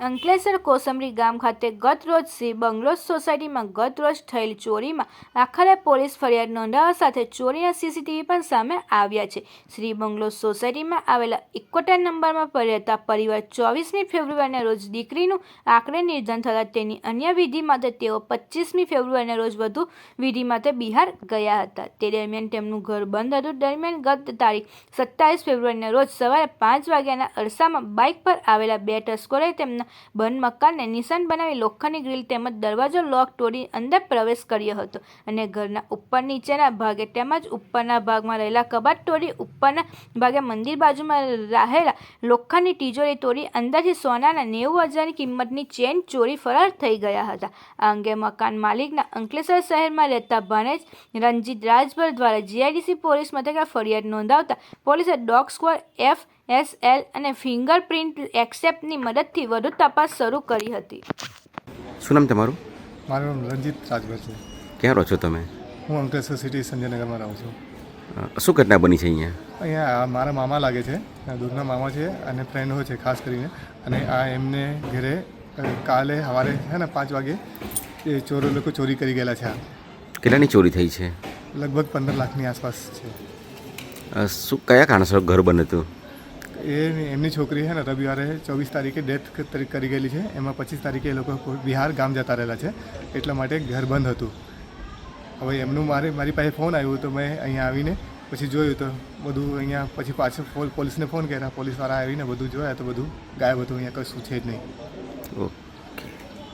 અંકલેશ્વર કોસંબરી ગામ ખાતે ગત રોજ શ્રી બંગલોઝ સોસાયટીમાં ગત રોજ થયેલ ચોરીમાં આખરે પોલીસ ફરિયાદ નોંધાવવા સાથે ચોરીના સીસીટીવી પણ સામે આવ્યા છે. શ્રી બંગલોઝ સોસાયટીમાં આવેલા 71 નંબરમાં રહેતા પરિવાર 24મી ફેબ્રુઆરીના રોજ દીકરીનું આકરે નિધન થતાં તેની અન્ય વિધિ માટે તેઓ 25મી ફેબ્રુઆરીના રોજ વધુ વિધિ માટે બિહાર ગયા હતા. તે દરમિયાન તેમનું ઘર બંધ હતું. દરમિયાન ગત તારીખ 27 ફેબ્રુઆરીના રોજ સવારે 5 વાગ્યાના અરસામાં બાઇક પર આવેલા બે તસ્કરોએ તેમના બંધ મકાનને નિશાન બનાવી લોખંડની ગ્રીલ તેમજ દરવાજો લોક તોડી અંદર પ્રવેશ કર્યો હતો અને ઘરના ઉપર નીચેના ભાગે તેમજ ઉપરના ભાગમાં રહેલા કબાટ તોડી ઉપરના ભાગે મંદિર બાજુમાં રહેલા લોખંડની તિજોરી તોડી અંદાજે સોનાના 90,000ની કિંમતની ચેન ચોરી ફરાર થઈ ગયા હતા. આ અંગે મકાન માલિકના અંકલેશ્વર શહેરમાં રહેતા ભાણેજ રણજીત રાજભર દ્વારા જીઆઈડીસી પોલીસ મથકે ફરિયાદ નોંધાવતા પોલીસે ડોગ સ્ક્વોડ FSL અને ફિંગરપ્રિન્ટ એક્સેપ્ટની મદદથી વધુ તપાસ શરૂ કરી હતી. શું નામ તમારું? મારું નામ રણજીત રાજભર છે. ક્યાં રહો છો તમે? હું અંકલેશ્વર સિટી સંજયનગરમાં રહું છું. શું ઘટના બની છે અહીંયા? અહીંયા મારા મામા લાગે છે, દૂરના મામા છે અને ફ્રેન્ડ હોય છે ખાસ કરીને. અને આ એમને ઘરે કાલે સવારે છે ને 5 વાગે એ ચોરો લોકો ચોરી કરી ગયેલા છે. કેટલાની ચોરી થઈ છે? લગભગ 15 લાખની આસપાસ છે. શું કયા કારણસર ઘર બંધ હતું? એમની છોકરી છે ને રવિવારે 24 તારીખે ડેથ કરી ગયેલી છે. એમાં 25 તારીખે એ લોકો બિહાર ગામ જતા રહેલા છે, એટલા માટે ઘર બંધ હતું. હવે એમનું મારી પાસે ફોન આવ્યો તો મેં અહીંયા આવીને પછી જોયું તો બધું અહીંયા પછી પાછું પોલીસને ફોન કર્યા. પોલીસવાળા આવીને બધું જોયા તો બધું ગાયબ હતું. અહીંયા કશું છે જ નહીં.